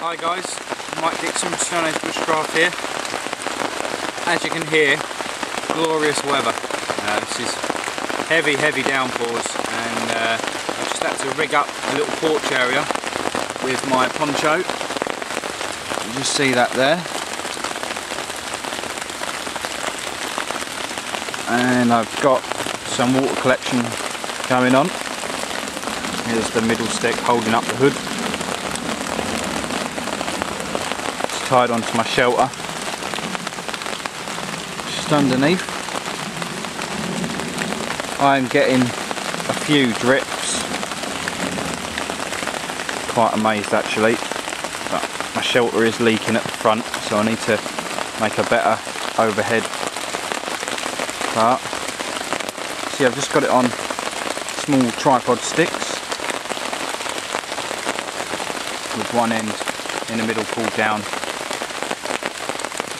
Hi guys, Mike Dixon from Stone Age Bushcraft here. As you can hear, glorious weather. This is heavy downpours, and I just had to rig up a little porch area with my poncho. You just see that there. And I've got some water collection going on. Here's the middle stick holding up the hood. It's tied onto my shelter. Just underneath. I'm getting a few drips. Quite amazed actually. But my shelter is leaking at the front, so I need to make a better overhead part. See, I've just got it on small tripod sticks with one end in the middle pulled down to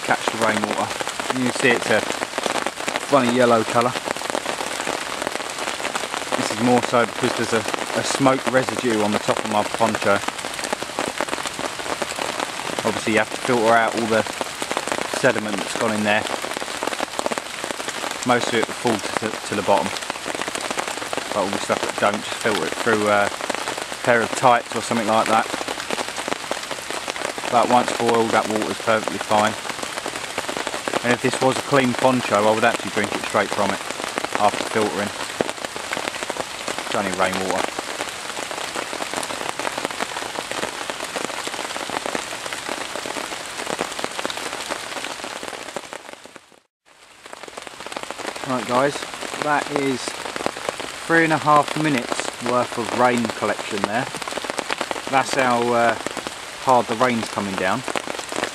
catch the rainwater. And you can see it's a funny yellow colour. This is more so because there's a smoke residue on the top of my poncho. Obviously you have to filter out all the sediment that's gone in there. Most of it will fall to the bottom, but all the stuff that don't, just filter it through a pair of tights or something like that. But once boiled, that water is perfectly fine. And if this was a clean poncho, I would actually drink it straight from it after filtering. It's only rainwater. Right guys, that is 3.5 minutes worth of rain collection there. That's how hard the rain's coming down.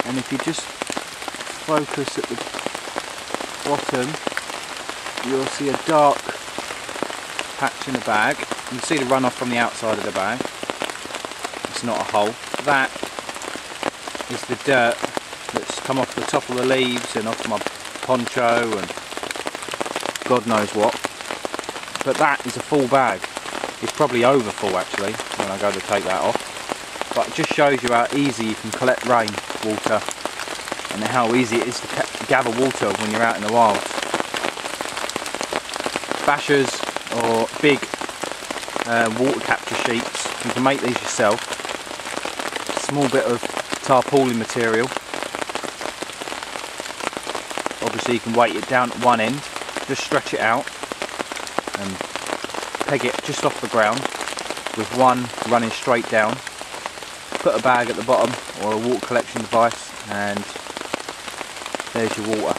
And if you just focus at the bottom, you'll see a dark patch in the bag. You can see the runoff from the outside of the bag. It's not a hole. That is the dirt that's come off the top of the leaves and off my poncho and God knows what. But that is a full bag. It's probably over full actually when I go to take that off. But it just shows you how easy you can collect rain water and how easy it is to gather water when you're out in the wild. Bashers or big water capture sheets, you can make these yourself. Small bit of tarpaulin material. Obviously you can weight it down at one end, just stretch it out and peg it just off the ground with one running straight down. Put a bag at the bottom or a water collection device, and there's your water.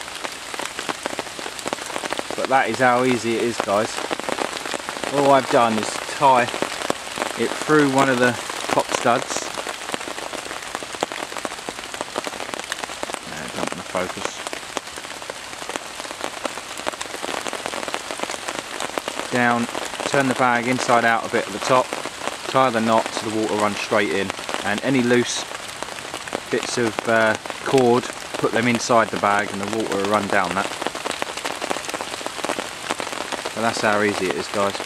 But that is how easy it is guys. All I've done is tie it through one of the top studs. Don't want to focus. Down, turn the bag inside out a bit at the top, tie the knot so the water runs straight in, and any loose bits of cord, put them inside the bag and the water will run down that. So that's how easy it is guys.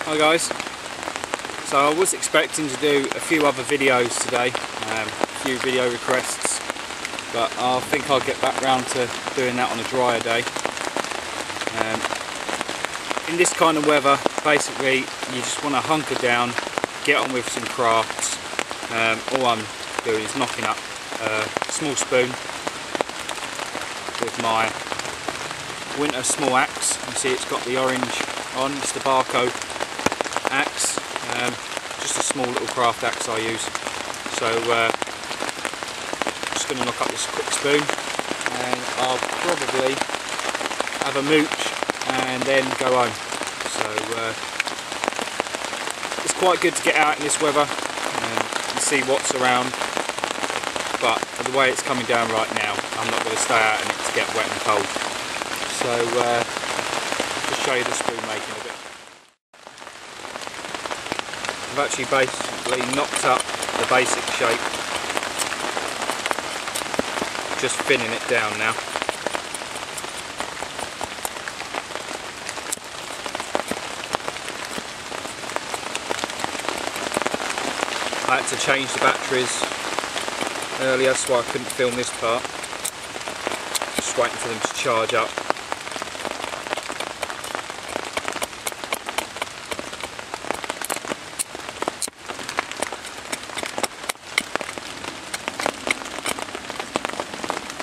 Hi guys, so I was expecting to do a few other videos today, a few video requests, but I think I'll get back round to doing that on a drier day. In this kind of weather, basically you just want to hunker down, get on with some crafts. All I'm doing is knocking up a small spoon with my winter small axe. You see it's got the orange on, it's the Barco axe, just a small little craft axe I use. So just going to knock up this quick spoon, and I'll probably have a mooch and then go home. So it's quite good to get out in this weather and see what's around, but the way it's coming down right now, I'm not going to stay out in it to get wet and cold. So just show you the spoon making a bit. I've actually basically knocked up the basic shape, just thinning it down now. I had to change the batteries earlier, so I couldn't film this part. Just waiting for them to charge up.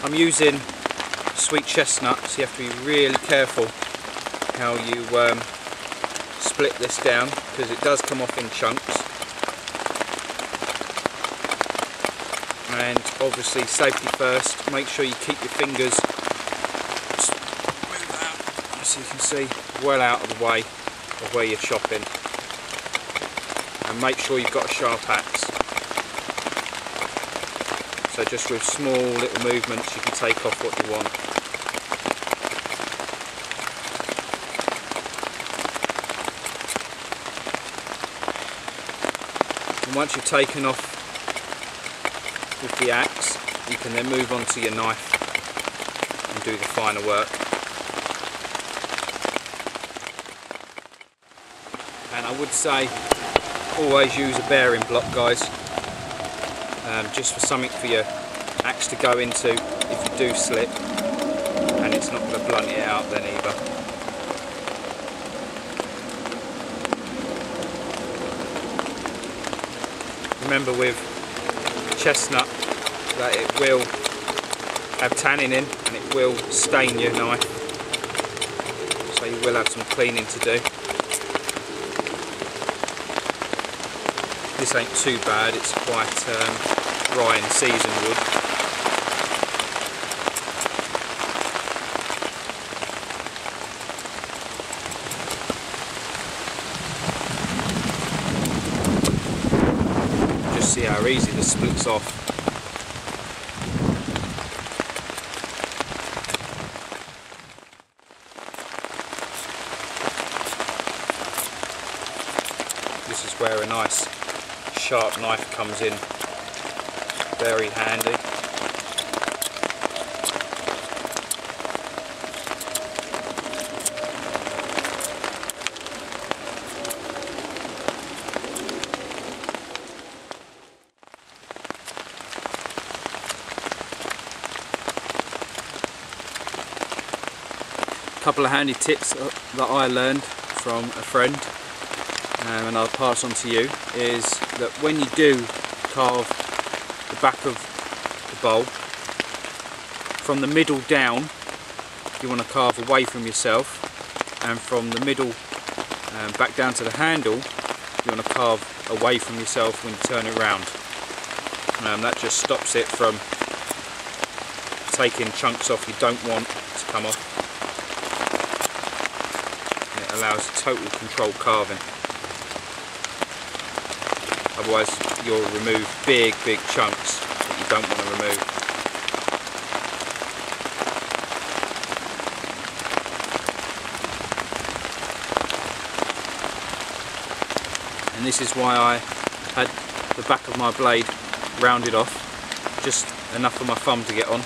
I'm using sweet chestnut, so you have to be really careful how you split this down, because it does come off in chunks. And obviously safety first, make sure you keep your fingers, so you can see, well out of the way of where you're chopping, and make sure you've got a sharp axe. So just with small little movements you can take off what you want. And once you've taken off with the axe, you can then move on to your knife and do the finer work. And I would say always use a bearing block, guys, just for something for your axe to go into if you do slip, and it's not going to blunt it out then either. Remember with chestnut that it will have tannin in and it will stain your knife, so you will have some cleaning to do. This ain't too bad, it's quite dry and seasoned wood. Just see how easy this splits off. This is where a nice sharp knife comes in very handy. A couple of handy tips that I learned from a friend, and I'll pass on to you, is that when you do carve the back of the bowl, from the middle down you want to carve away from yourself, and from the middle back down to the handle you want to carve away from yourself when you turn it round. That just stops it from taking chunks off you don't want to come off. It allows total controlled carving. Otherwise you'll remove big chunks that you don't want to remove. And this is why I had the back of my blade rounded off, just enough for my thumb to get on,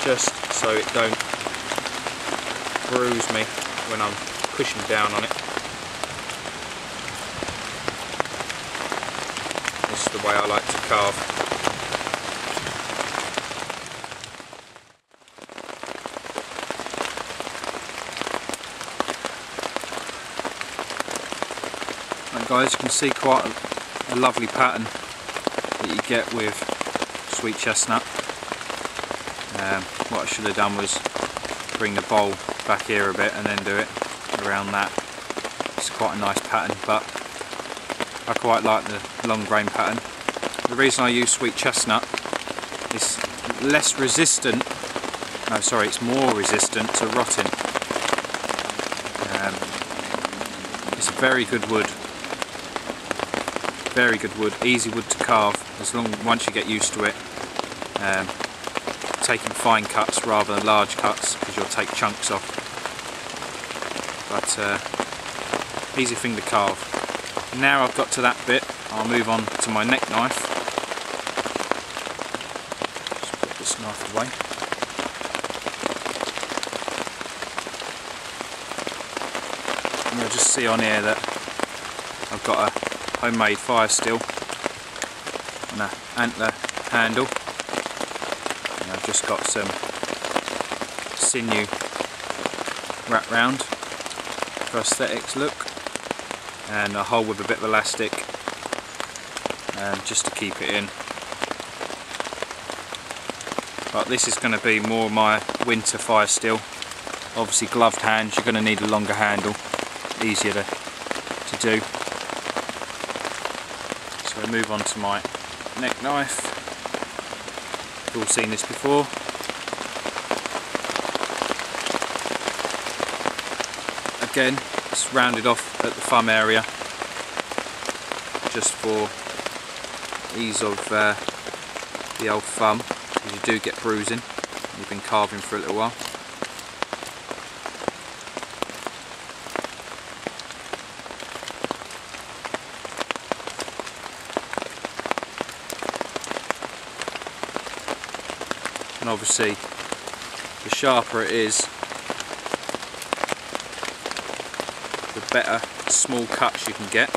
just so it don't bruise me when I'm pushing down on it. This is the way I like to carve. Right guys, you can see quite a lovely pattern that you get with sweet chestnut. What I should have done was bring the bowl back here a bit and then do it around that. It's quite a nice pattern, but I quite like the long grain pattern. The reason I use sweet chestnut is less resistant, no sorry, it's more resistant to rotting. It's a very good wood. Very good wood, easy wood to carve once you get used to it. Taking fine cuts rather than large cuts because you'll take chunks off. But easy thing to carve. Now I've got to that bit, I'll move on to my neck knife. Just put this knife away. And you'll just see on here that I've got a homemade fire steel antler handle. And I've just got some sinew wrapped round for aesthetics look, and a hole with a bit of elastic just to keep it in. But this is going to be more my winter fire steel. Obviously gloved hands, you're going to need a longer handle, easier to do. So I move on to my neck knife. You've all seen this before. Again, it's rounded off at the thumb area, just for ease of the old thumb, because you do get bruising. You've been carving for a little while. And obviously, the sharper it is, the better small cuts you can get.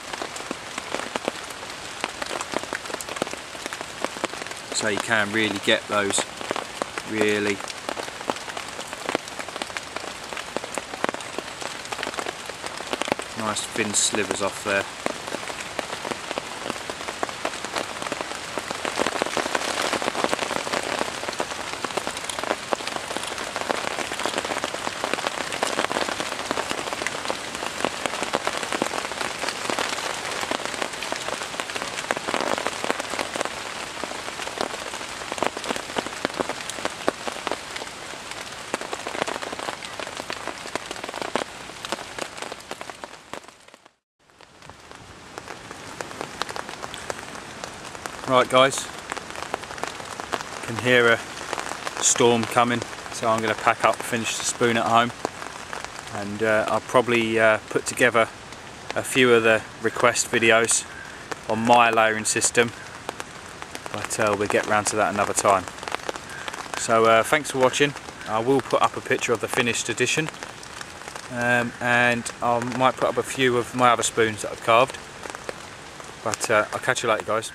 So you can really get those really nice thin slivers off there. Right guys, can hear a storm coming, so I'm going to pack up, finish the spoon at home, and I'll probably put together a few of the request videos on my layering system, but we'll get round to that another time. So thanks for watching. I will put up a picture of the finished edition, and I might put up a few of my other spoons that I've carved, but I'll catch you later guys.